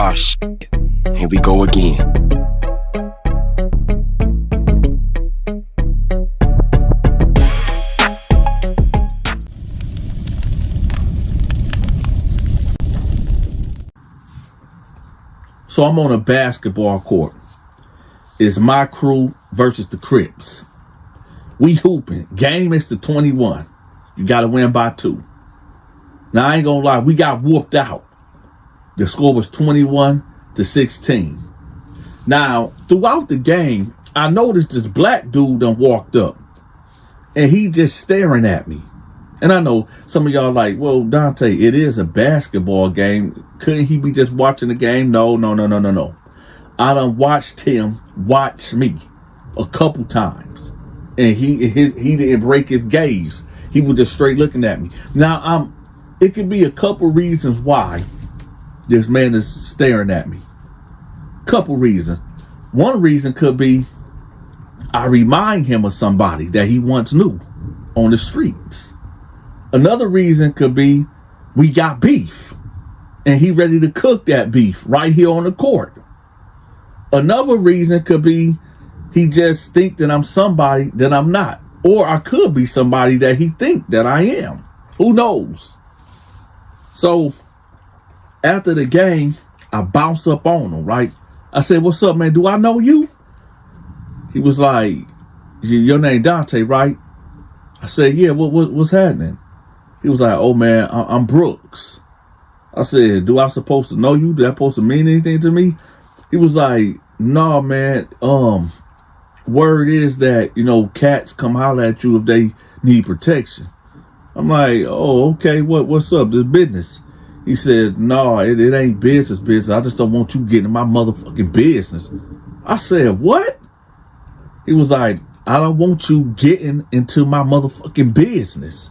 Ah, shit. Here we go again. So I'm on a basketball court. It's my crew versus the Crips. We hooping. Game is to 21. You got to win by 2. Now, I ain't going to lie. We got whooped out. The score was 21-16. Now, throughout the game, I noticed this black dude done walked up. And he just staring at me. And I know some of y'all like, well, Dante, it is a basketball game. Couldn't he be just watching the game? No. I done watched him watch me a couple times. And he didn't break his gaze. He was just straight looking at me. Now, it could be a couple reasons why this man is staring at me. Couple reasons. One reason could be I remind him of somebody that he once knew on the streets. Another reason could be we got beef and he ready to cook that beef right here on the court. Another reason could be he just think that I'm somebody that I'm not. Or I could be somebody that he think that I am. Who knows? So after the game, I bounce up on him, right? I said, what's up, man? Do I know you? He was like, your name Dante, right? I said, yeah, what's happening? He was like, oh, man, I'm Brooks. I said, do I supposed to know you? Did that supposed to mean anything to me? He was like, no, man. Word is that, cats come holler at you if they need protection. I'm like, oh, okay, what's up? This business. He said, no, it ain't business. I just don't want you getting in my motherfucking business. I said, what? He was like, I don't want you getting into my motherfucking business.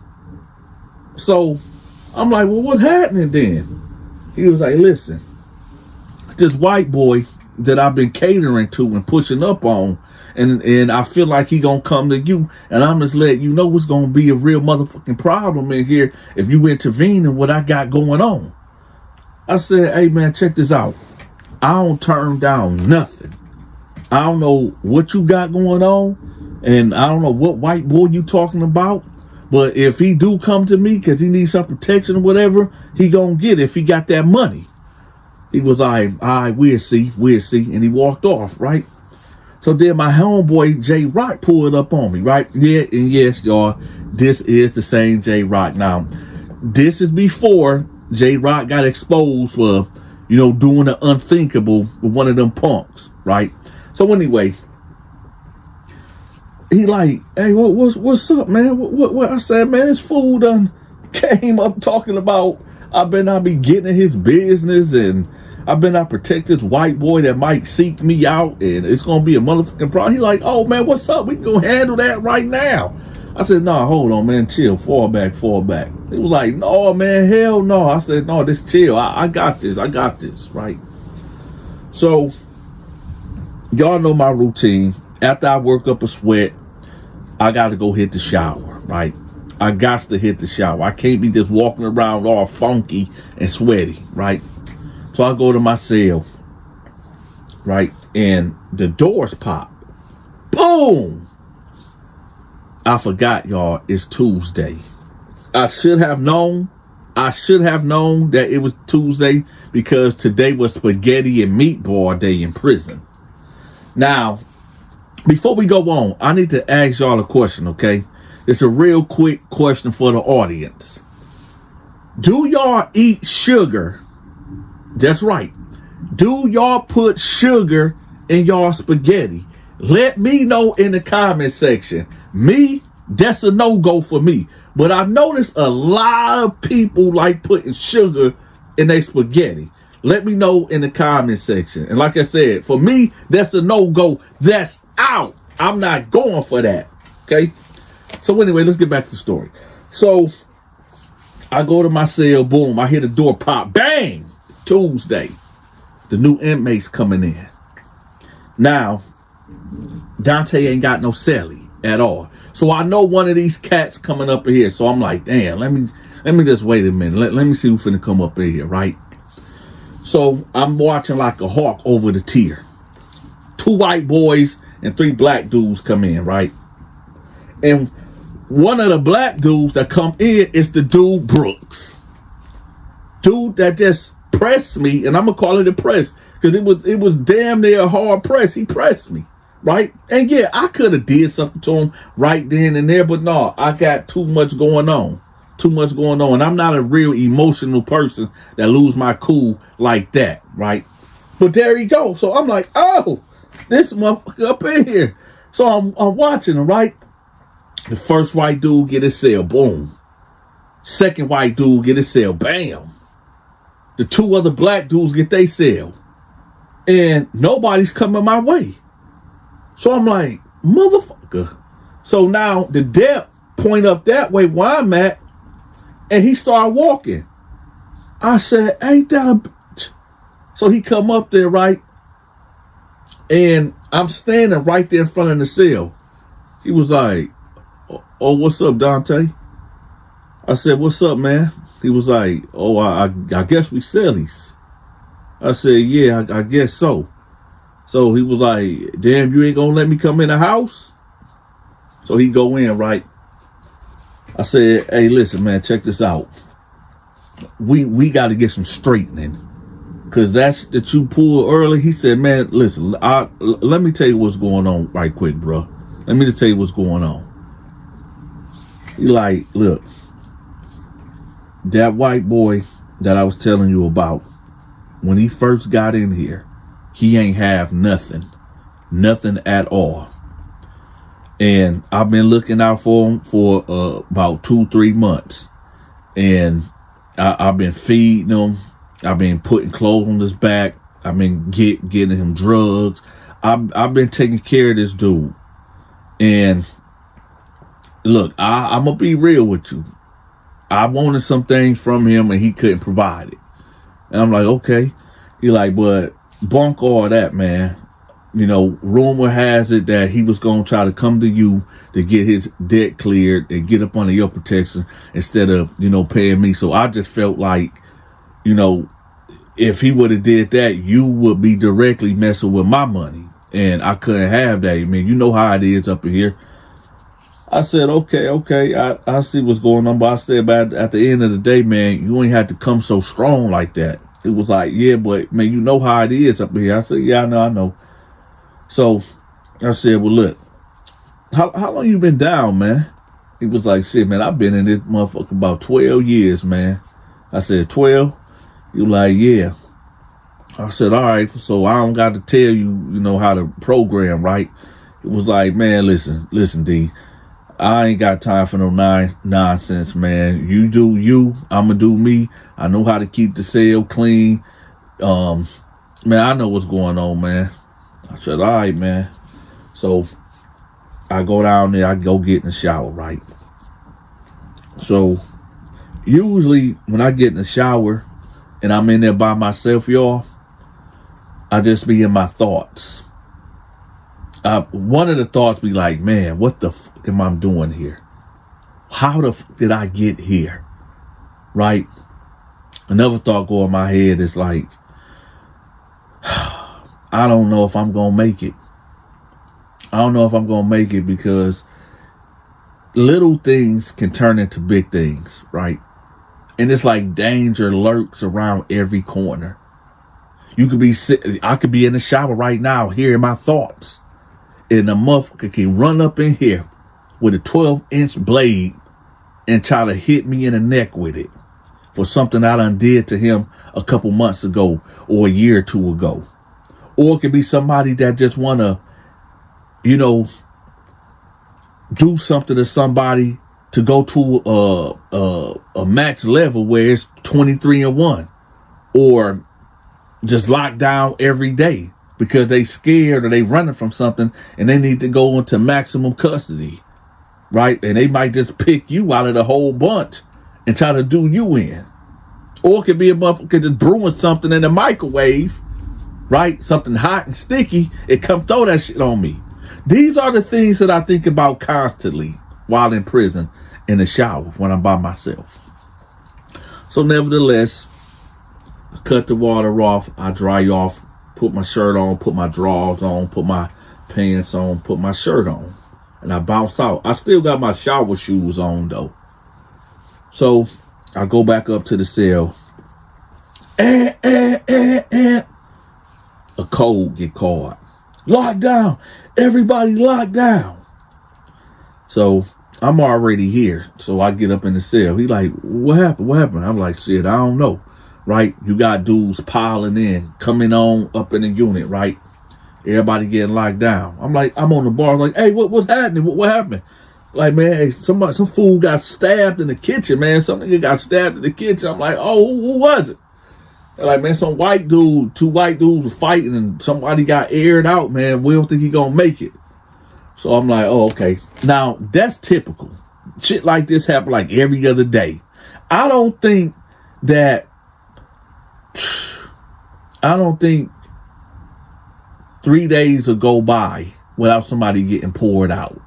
So I'm like, well, what's happening then? He was like, listen, this white boy that I've been catering to and pushing up on, and I feel like he gonna come to you, and I'm just letting you know what's gonna be a real motherfucking problem in here if you intervene in what I got going on. I said, hey man, check this out. I don't turn down nothing. I don't know what you got going on, and I don't know what white boy you talking about, but if he do come to me because he needs some protection or whatever, he gonna get it if he got that money. He was like, all right, we'll see. And he walked off, right? So then my homeboy, J Rock, pulled up on me, right? Yeah, and yes, y'all, this is the same J Rock. Now, this is before J Rock got exposed for, doing the unthinkable with one of them punks, right? So anyway, he like, hey, what's up, man? What? I said, man, this fool done came up talking about I be getting in his business, and I not protect this white boy that might seek me out, and it's gonna be a motherfucking problem. He like, oh man, what's up? We can go handle that right now. I said, nah, hold on, man, chill, fall back. He was like, no, man, hell no. I said, no, just chill. I got this, right? So y'all know my routine. After I work up a sweat, I got to go hit the shower, right? I got to hit the shower. I can't be just walking around all funky and sweaty, right? So I go to my cell, right? And the doors pop. Boom! I forgot, y'all, it's Tuesday. I should have known that it was Tuesday because today was spaghetti and meatball day in prison. Now, before we go on, I need to ask y'all a question, okay? It's a real quick question for the audience. Do y'all eat sugar? That's right. Do y'all put sugar in y'all spaghetti? Let me know in the comment section. Me, that's a no-go for me. But I noticed a lot of people like putting sugar in their spaghetti. Let me know in the comment section. And like I said, for me, that's a no-go. That's out. I'm not going for that. Okay? So anyway, let's get back to the story. So I go to my cell, boom, I hear the door pop, bang, Tuesday. The new inmates coming in. Now, Dante ain't got no celly at all. So I know one of these cats coming up in here. So I'm like, damn, let me just wait a minute. Let me see who's finna come up in here, right? So I'm watching like a hawk over the tier. 2 white boys and 3 black dudes come in, right? And one of the black dudes that come in is the dude Brooks. Dude that just pressed me, and I'm gonna call it a press, because it was damn near a hard press. He pressed me, right? And yeah, I could have did something to him right then and there, but no, I got too much going on. Too much going on. And I'm not a real emotional person that lose my cool like that, right? But there he goes. So I'm like, oh, this motherfucker up in here. So I'm watching him, right? The first white dude get his cell, boom. Second white dude get his cell, bam. The 2 other black dudes get their cell. And nobody's coming my way. So I'm like, motherfucker. So now the depth point up that way where I'm at, and he started walking. I said, ain't that a bitch? So he come up there, right? And I'm standing right there in front of the cell. He was like, oh, what's up, Dante? I said, what's up, man? He was like, oh, I guess we cellies. I said, yeah, I guess so. So he was like, damn, you ain't gonna let me come in the house? So he go in, right? I said, hey, listen, man, check this out. We got to get some straightening. Because that's that you pulled early. He said, man, listen, let me tell you what's going on right quick, bro. Let me just tell you what's going on. He like, look, that white boy that I was telling you about, when he first got in here, he ain't have nothing. Nothing at all. And I've been looking out for him for about 2-3 months. And I've been feeding him. I've been putting clothes on his back. I've been getting him drugs. I've been taking care of this dude. And look, I'm going to be real with you. I wanted some things from him and he couldn't provide it. And I'm like, okay. He like, but bunk all that, man. You know, rumor has it that he was going to try to come to you to get his debt cleared and get up under your protection instead of, you know, paying me. So I just felt like, you know, if he would have did that, you would be directly messing with my money. And I couldn't have that. I mean, you know how it is up in here. I said, okay. I see what's going on. But I said, but at the end of the day, man, you ain't had to come so strong like that. It was like, yeah, but man, you know how it is up here. I said, yeah, I know. So I said, well, look, how long you been down, man? He was like, shit, man, I've been in this motherfucker about 12 years, man. I said, 12? You like, yeah. I said, all right, so I don't got to tell you, you know, how to program, right? It was like, man, listen, D, I ain't got time for no nonsense, man. You do you, I'ma do me. I know how to keep the cell clean. Man, I know what's going on, man. I said, all right, man. So I go down there, I go get in the shower, right? So usually when I get in the shower and I'm in there by myself, y'all, I just be in my thoughts. One of the thoughts be like, man, what the fuck am I doing here? How the fuck did I get here? Right? Another thought go in my head is like, I don't know if I'm going to make it. I don't know if I'm going to make it because little things can turn into big things, right? And it's like danger lurks around every corner. You could be I could be in the shower right now hearing my thoughts. And the motherfucker can run up in here with a 12-inch blade and try to hit me in the neck with it for something I done did to him a couple months ago or a year or two ago. Or it could be somebody that just want to, you know, do something to somebody to go to a max level where it's 23-1, or just locked down every day because they scared or they running from something and they need to go into maximum custody, right? And they might just pick you out of the whole bunch and try to do you in. Or it could be a motherfucker just brewing something in the microwave, right? Something hot and sticky. It come throw that shit on me. These are the things that I think about constantly while in prison, in the shower, when I'm by myself. So nevertheless, I cut the water off. I dry off, put my shirt on, put my drawers on, put my pants on, put my shirt on. And I bounce out. I still got my shower shoes on, though. So I go back up to the cell. A code get called. Lock down. Everybody lock down. So I'm already here. So I get up in the cell. He like, what happened? What happened? I'm like, shit, I don't know. Right? You got dudes piling in, coming on up in the unit, right? Everybody getting locked down. I'm like, I'm on the bar. Like, hey, what's happening? What happened? Like, man, hey, some fool got stabbed in the kitchen, man. Some nigga got stabbed in the kitchen. I'm like, oh, who was it? They're like, man, some white dude, two white dudes were fighting and somebody got aired out, man. We don't think he gonna make it. So I'm like, oh, okay. Now, that's typical. Shit like this happen like every other day. I don't think 3 days will go by without somebody getting poured out.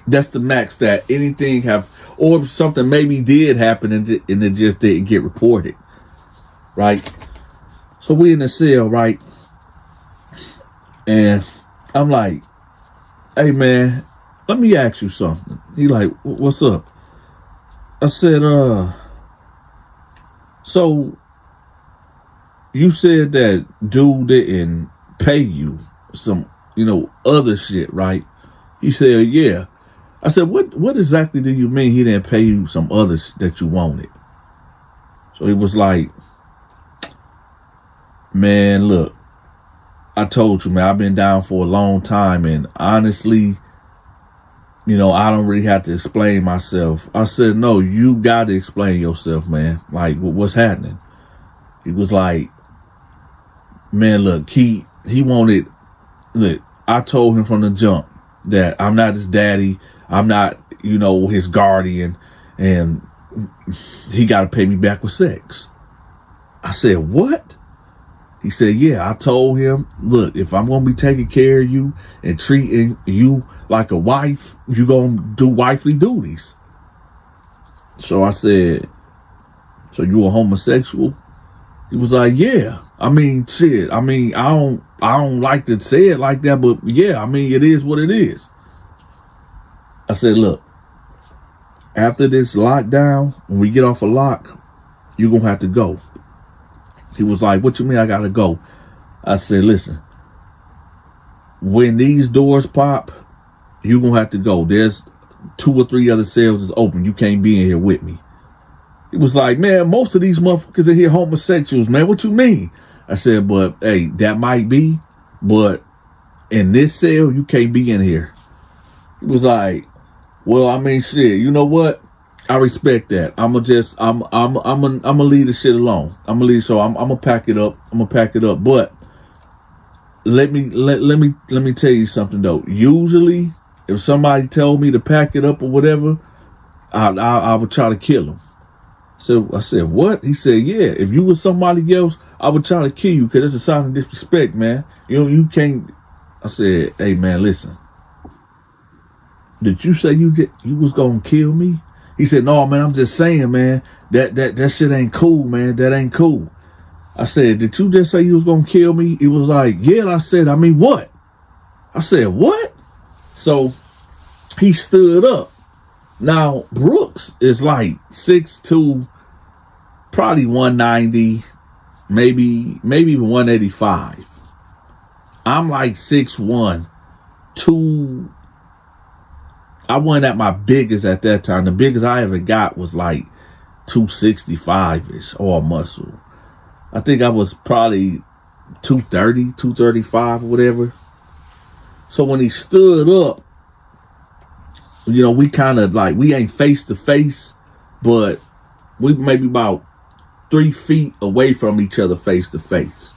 That's the max that anything have, or something maybe did happen and it just didn't get reported. Right? So we in the cell, right? And I'm like, hey man, let me ask you something. He like, what's up? I said, so you said that dude didn't pay you some, other shit, right? He said, yeah. I said, what exactly do you mean he didn't pay you some others that you wanted? So he was like, man, look, I told you, man, I've been down for a long time, and honestly, I don't really have to explain myself. I said, no, you got to explain yourself, man. Like, what's happening? He was like, man, look, he wanted, look, I told him from the jump that I'm not his daddy. I'm not, his guardian, and he got to pay me back with sex. I said, what? He said, yeah, I told him, look, if I'm going to be taking care of you and treating you like a wife, you're going to do wifely duties. So I said, so you a homosexual? He was like, yeah. I mean, shit. I mean, I don't like to say it like that, but yeah, I mean, it is what it is. I said, look, after this lockdown, when we get off a lock, you're going to have to go. He was like, what you mean I got to go? I said, listen, when these doors pop, you're going to have to go. There's 2 or 3 other cells that's open. You can't be in here with me. He was like, man, most of these motherfuckers are here homosexuals, man. What you mean? I said, but hey, that might be, but in this cell, you can't be in here. He was like, well, I mean, shit, you know what? I respect that. I'm gonna leave the shit alone. I'm gonna pack it up. But let me tell you something though. Usually, if somebody told me to pack it up or whatever, I would try to kill him. So I said, what? He said, yeah. If you was somebody else, I would try to kill you because it's a sign of disrespect, man. You can't. I said, hey man, listen. Did you say you was gonna kill me? He said, no, man, I'm just saying, man, that shit ain't cool, man. That ain't cool. I said, did you just say you was going to kill me? He was like, yeah. I said, I mean, what? I said, what? So he stood up. Now, Brooks is like 6'2", probably 190, maybe 185. I'm like 6'1", 2. I wasn't at my biggest at that time. The biggest I ever got was like 265-ish, all muscle. I think I was probably 230, 235 or whatever. So when he stood up, we kind of like, we ain't face to face, but we maybe about 3 feet away from each other face to face.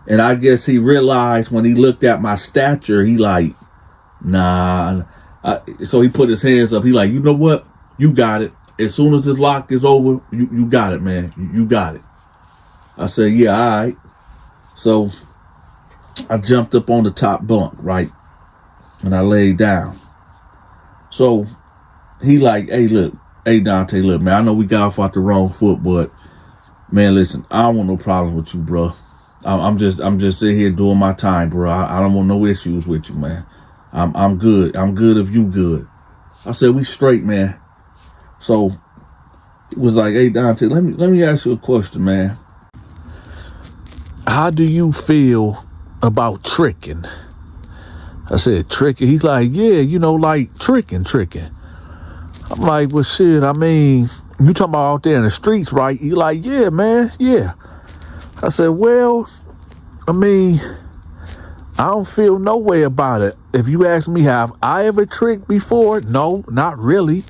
And I guess he realized when he looked at my stature, he like, nah. So he put his hands up. He like, you know what? You got it. As soon as this lock is over, you got it, man. You got it. I said, yeah, all right. So I jumped up on the top bunk, right? And I laid down. So he like, hey, look. Hey, Dante, look, man, I know we got off the wrong foot, but Man, listen, I don't want no problem with you, bro. I'm just sitting here doing my time, bro. I don't want no issues with you, man. I'm good. I'm good if you good. I said we straight, man. So it was like, hey Dante, let me ask you a question, man. How do you feel about tricking? I said tricking. He's like, yeah, like tricking. I'm like, well, shit. I mean, you talking about out there in the streets, right? He like, yeah, man, yeah. I said, well, I mean, I don't feel no way about it. If you ask me, have I ever tricked before? No, not really.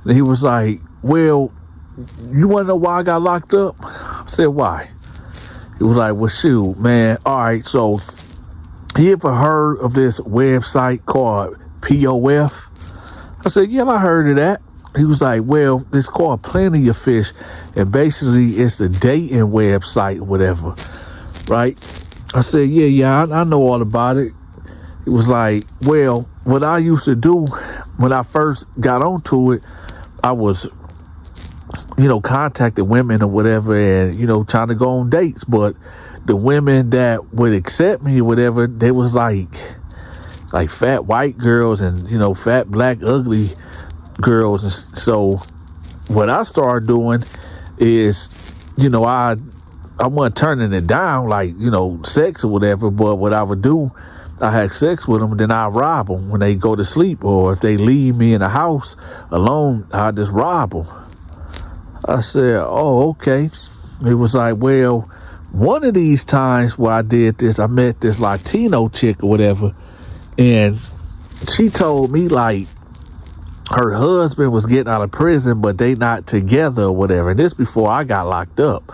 And he was like, well, you want to know why I got locked up? I said, why? He was like, well, shoot, man. All right, so you ever heard of this website called POF? I said, yeah, I heard of that. He was like, well, it's called Plenty of Fish, and basically it's a dating website or whatever, right? I said, yeah, I know all about it. He was like, well, what I used to do when I first got onto it, I was, contacting women or whatever and, trying to go on dates. But the women that would accept me or whatever, they was like fat white girls and, fat black ugly girls. And so what I started doing is, I wasn't turning it down like, sex or whatever. But what I would do, I had sex with them, then I rob them when they go to sleep, or if they leave me in the house alone, I just rob them. I said, oh, okay. It was like, well, one of these times where I did this, I met this Latino chick or whatever, and she told me like her husband was getting out of prison, but they not together or whatever. And this before I got locked up.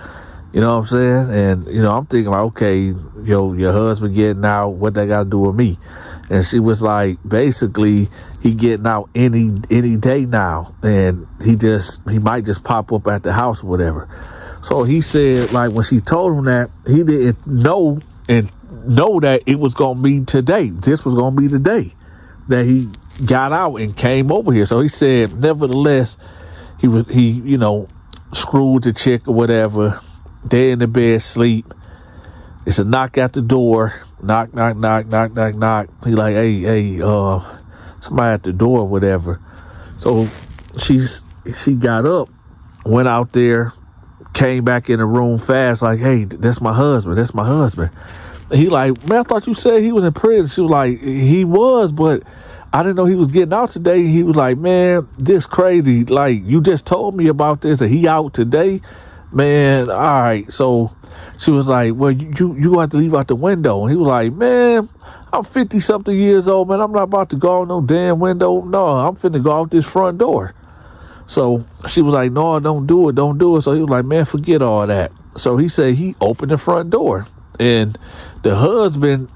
You know what I'm saying? And, I'm thinking like, okay, your husband getting out, what they got to do with me? And she was like, basically, he getting out any day now. And he might just pop up at the house or whatever. So he said, like, when she told him that, he didn't know that it was going to be today. This was going to be the day that he got out and came over here. So he said, nevertheless, he screwed the chick or whatever. They in the bed, sleep. It's a knock at the door. Knock. He like, hey, somebody at the door or whatever. So she got up, went out there, came back in the room fast, like, hey, that's my husband. And he like, man, I thought you said he was in prison. She was like, he was, but I didn't know he was getting out today. He was like, man, this crazy. Like, you just told me about this, that he out today. Man, all right. So she was like, well, you have to leave out the window. And he was like, man, I'm 50-something years old, man. I'm not about to go out no damn window. No, I'm finna go out this front door. So she was like, no, don't do it. So he was like, man, forget all that. So he said he opened the front door. And the husband,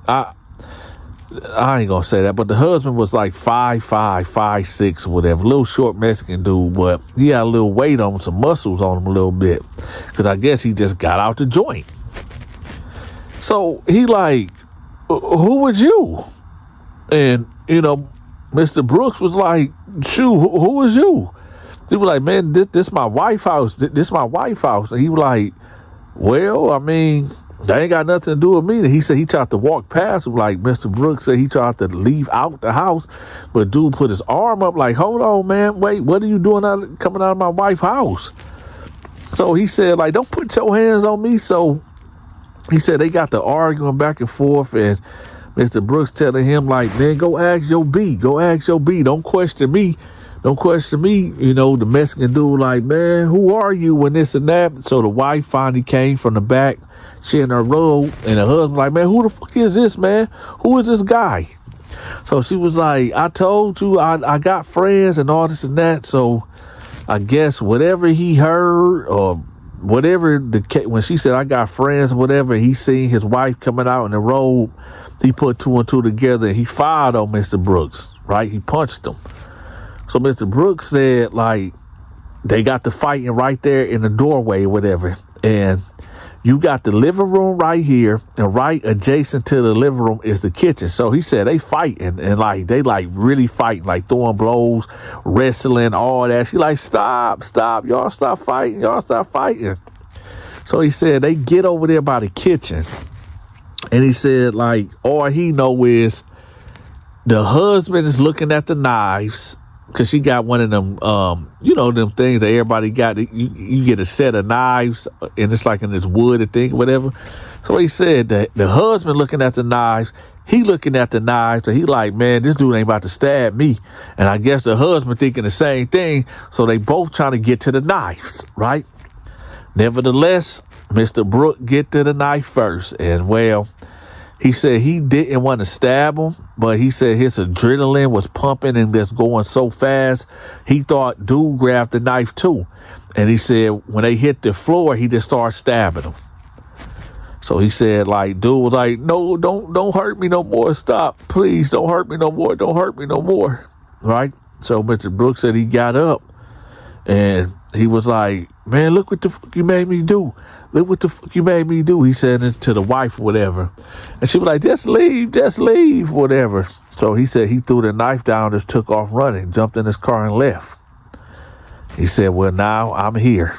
I ain't gonna say that, but the husband was like 5'5", 5'6", whatever, little short Mexican dude, but he had a little weight on him, some muscles on him a little bit, because I guess he just got out the joint. So he like, who was you? And Mr. Brooks was like, shoot, who was you? He was like, man, this my wife's house. This my wife's house. And he was like, well, I mean, that ain't got nothing to do with me. And he said he tried to walk past him, like Mr. Brooks said he tried to leave out the house, but dude put his arm up like, hold on, man, wait, what are you doing coming out of my wife's house? So he said, like, don't put your hands on me. So he said they got to arguing back and forth, and Mr. Brooks telling him, like, man, go ask your B. Don't question me. The Mexican dude like, man, who are you and this and that? So the wife finally came from the back. She in her robe, and the husband like, man, who the fuck is this, man? Who is this guy? So she was like, I told you I got friends and all this and that. So I guess whatever he heard or whatever when she said I got friends or whatever, he seen his wife coming out in the robe. He put two and two together and he fired on Mr. Brooks, right? He punched him. So Mr. Brooks said, like, they got to fighting right there in the doorway or whatever. And, you got the living room right here, and right adjacent to the living room is the kitchen. So he said they fighting, and like they like really fighting, like throwing blows, wrestling, all that. She like, stop, y'all stop fighting, So he said they get over there by the kitchen, and he said like all he know is the husband is looking at the knives. Because she got one of them, them things that everybody got. You get a set of knives, and it's like in this wood thing, whatever. So he said that the husband looking at the knives, he looking at the knives, and he like, man, this dude ain't about to stab me. And I guess the husband thinking the same thing. So they both trying to get to the knives, right? Nevertheless, Mr. Brooke get to the knife first, and well, he said he didn't want to stab him, but he said his adrenaline was pumping and just going so fast, he thought dude grabbed the knife too. And he said when they hit the floor, he just started stabbing him. So he said like dude was like, no, don't hurt me no more. Stop, please, don't hurt me no more. Don't hurt me no more. Right? So Mr. Brooks said he got up and he was like, man, look what the fuck you made me do. Look what the fuck you made me do. He said it to the wife or whatever. And she was like, just leave, whatever. So he said he threw the knife down, just took off running, jumped in his car and left. He said, well, now I'm here.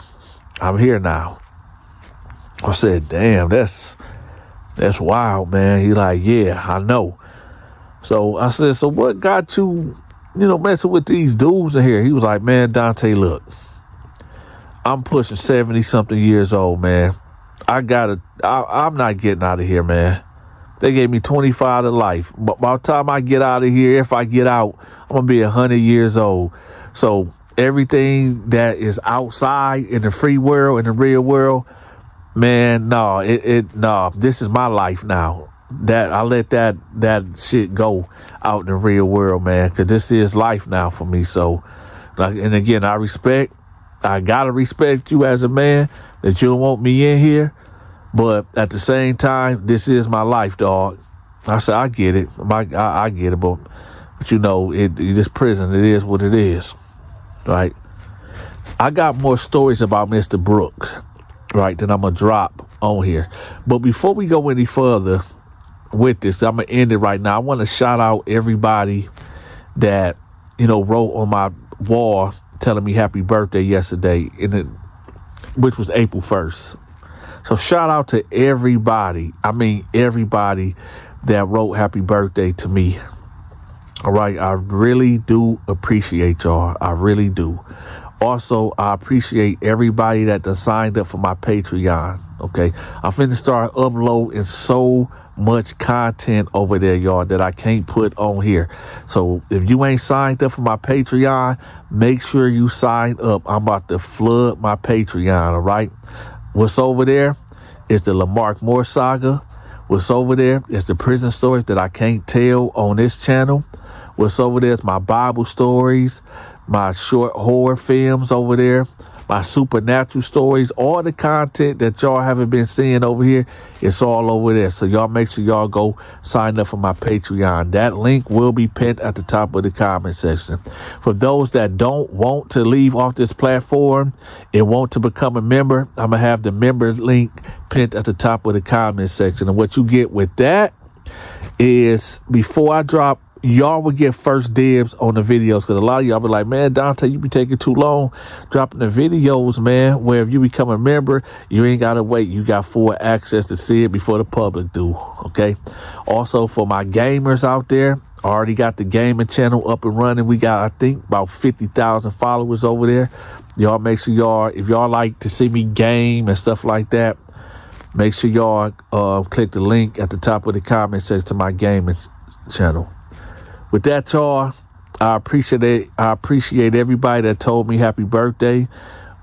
I'm here now. I said, damn, that's wild, man. He like, yeah, I know. So I said, so what got you, messing with these dudes in here? He was like, man, Dante, look. I'm pushing 70-something years old, man. I'm not getting out of here, man. They gave me 25 to life. But by the time I get out of here, if I get out, I'm going to be 100 years old. So everything that is outside in the free world, in the real world, man, no, this is my life now. That I let that shit go out in the real world, man, because this is life now for me. So, and again, I gotta respect you as a man that you don't want me in here, but at the same time, this is my life, dog. I said, I get it. I get it, but this prison, it is what it is, right? I got more stories about Mr. Brooke, right, that I'm gonna drop on here. But before we go any further with this, I'm gonna end it right now. I want to shout out everybody that wrote on my wall telling me happy birthday yesterday, which was April 1st. So shout out to everybody. I mean, everybody that wrote happy birthday to me. All right. I really do appreciate y'all. I really do. Also, I appreciate everybody that done signed up for my Patreon. Okay. I'm finna start uploading so much content over there, y'all, that I can't put on here. So if you ain't signed up for my Patreon, make sure you sign up. I'm about to flood my Patreon, all right? What's over there is the Lamarck Moore saga. What's over there is the prison stories that I can't tell on this channel. What's over there is my Bible stories, my short horror films over there, my supernatural stories, all the content that y'all haven't been seeing over here, it's all over there. So y'all make sure y'all go sign up for my Patreon. That link will be pinned at the top of the comment section. For those that don't want to leave off this platform and want to become a member, I'm going to have the member link pinned at the top of the comment section. And what you get with that is, before I drop, y'all will get first dibs on the videos, because a lot of y'all be like, man, Dante, you be taking too long dropping the videos, man. Where if you become a member, you ain't gotta wait. You got full access to see it before the public do. Okay. Also, for my gamers out there, I already got the gaming channel up and running. We got, I think, about 50,000 followers over there. Y'all make sure if y'all like to see me game and stuff like that, make sure y'all click the link at the top of the comment section to my gaming channel. With that, y'all, I appreciate it. I appreciate everybody that told me happy birthday.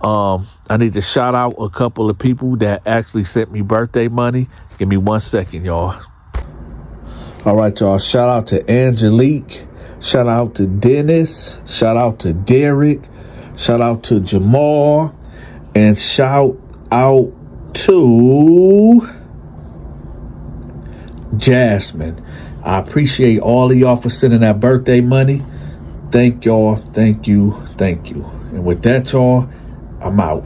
I need to shout out a couple of people that actually sent me birthday money. Give me 1 second, y'all. All right, y'all. Shout out to Angelique. Shout out to Dennis. Shout out to Derek. Shout out to Jamal. And shout out to Jasmine. I appreciate all of y'all for sending that birthday money. Thank y'all. Thank you. Thank you. And with that, y'all, I'm out.